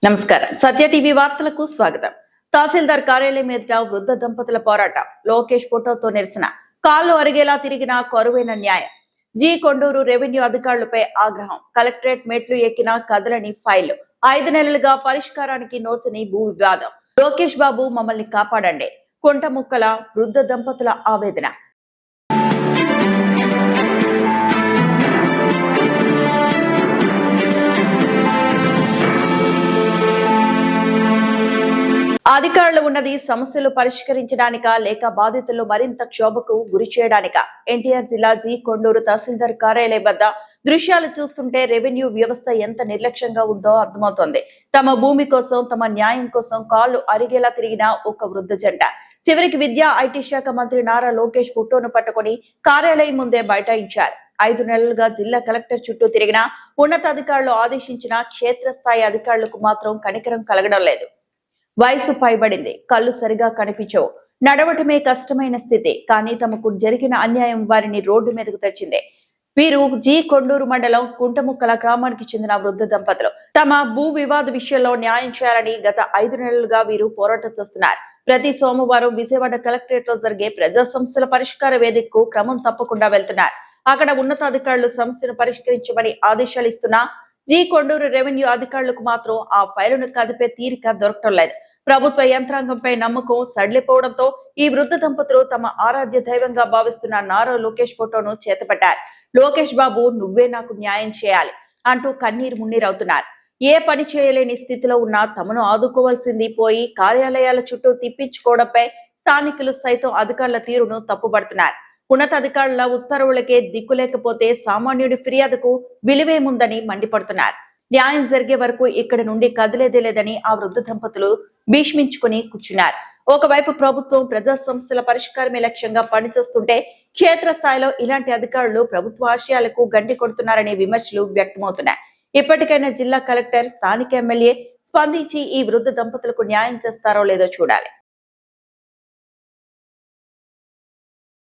నమస్కారం. సత్య టీవీ వార్తలకు స్వాగతం. తహసీల్దార్ కార్యాలయం ఎదుట వృద్ధ దంపతుల పోరాటం. లోకేష్ ఫోటోతో నిరసన. కాళ్ళు అరిగేలా తిరిగిన కరువైన న్యాయం. జీ కొండూరు రెవెన్యూ అధికారులపై ఆగ్రహం. కలెక్టరేట్ మెట్లు ఎక్కిన కదలని ఫైళ్లు. 5 నెలలుగా పరిష్కారానికి నోచని భూ వివాదం. లోకేష్ బాబు మమ్మల్ని కాపాడండి. కుంటముక్కల వృద్ధ దంపతుల ఆవేదన. అధికారులు ఉన్నది సమస్యలు పరిష్కరించడానికా లేక బాధితులు మరింత క్షోభకు గురి చేయడానికా? ఎన్టీఆర్ జిల్లా జీ కొండూరు తహసీల్దార్ కార్యాలయం వద్ద దృశ్యాలు చూస్తుంటే రెవెన్యూ వ్యవస్థ ఎంత నిర్లక్ష్యంగా ఉందో అర్థమవుతోంది. తమ భూమి కోసం, తమ న్యాయం కోసం కాళ్లు అరిగేలా తిరిగిన ఒక వృద్ధ జంట చివరికి విద్యా ఐటీ శాఖ మంత్రి నారా లోకేష్ ఫోటోను పట్టుకుని కార్యాలయం ముందే బైఠాయించారు. 5 నెలలుగా జిల్లా కలెక్టర్ చుట్టూ తిరిగిన ఉన్నతాధికారులు ఆదేశించిన క్షేత్రస్థాయి అధికారులకు మాత్రం కనికరం కలగడం లేదు. వయసు పైబడింది, కళ్ళు సరిగా కనిపించవు, నడవటమే కష్టమైన స్థితి. కానీ తమకు జరిగిన అన్యాయం వారిని రోడ్డు మీదకు తెచ్చింది. వీరు జీ కొండూరు మండలం కుంటముక్కల గ్రామానికి చెందిన వృద్ధ దంపతులు. తమ భూ వివాద విషయంలో న్యాయం చేయాలని గత 5 నెలలుగా వీరు పోరాటం చేస్తున్నారు. ప్రతి సోమవారం విజయవాడ కలెక్టరేట్ లో జరిగే ప్రజా సమస్యల పరిష్కార వేదికకు క్రమం తప్పకుండా వెళ్తున్నారు. అక్కడ ఉన్నతాధికారులు సమస్యను పరిష్కరించమని ఆదేశాలు ఇస్తున్నా జీ కొండూరు రెవెన్యూ అధికారులకు మాత్రం ఆ ఫైలును కదిపే తీరిక దొరకటం లేదు. ప్రభుత్వ యంత్రాంగంపై నమ్మకం సడలిపోవడంతో ఈ వృద్ధ దంపతులు తమ ఆరాధ్య దైవంగా భావిస్తున్న నారా లోకేష్ ఫోటోను చేతపట్టారు. లోకేష్ బాబు, నువ్వే నాకు న్యాయం చేయాలి అంటూ కన్నీరు మున్నీరవుతున్నారు. ఏ పని చేయలేని స్థితిలో ఉన్నా తమను ఆదుకోవాల్సింది పోయి కార్యాలయాల చుట్టూ తిప్పించుకోవడంపై స్థానికులు సైతం అధికారుల తీరును తప్పుపడుతున్నారు. ఉన్నతాధికారుల ఉత్తర్వులకే దిక్కులేకపోతే సామాన్యుడి ఫిర్యాదుకు విలువేముందని మండిపడుతున్నారు. న్యాయం జరిగే వరకు ఇక్కడి నుండి కదిలేదే లేదని ఆ వృద్ధ దంపతులు భీష్మించుకుని కూర్చున్నారు. ఒకవైపు ప్రభుత్వం ప్రజా సమస్యల పరిష్కారమే లక్ష్యంగా పనిచేస్తుంటే క్షేత్రస్థాయిలో ఇలాంటి అధికారులు ప్రభుత్వ ఆశయాలకు గండి కొడుతున్నారనే విమర్శలు వ్యక్తమవుతున్నాయి. ఇప్పటికైనా జిల్లా కలెక్టర్, స్థానిక ఎమ్మెల్యే స్పందించి ఈ వృద్ధ దంపతులకు న్యాయం చేస్తారో లేదో చూడాలి.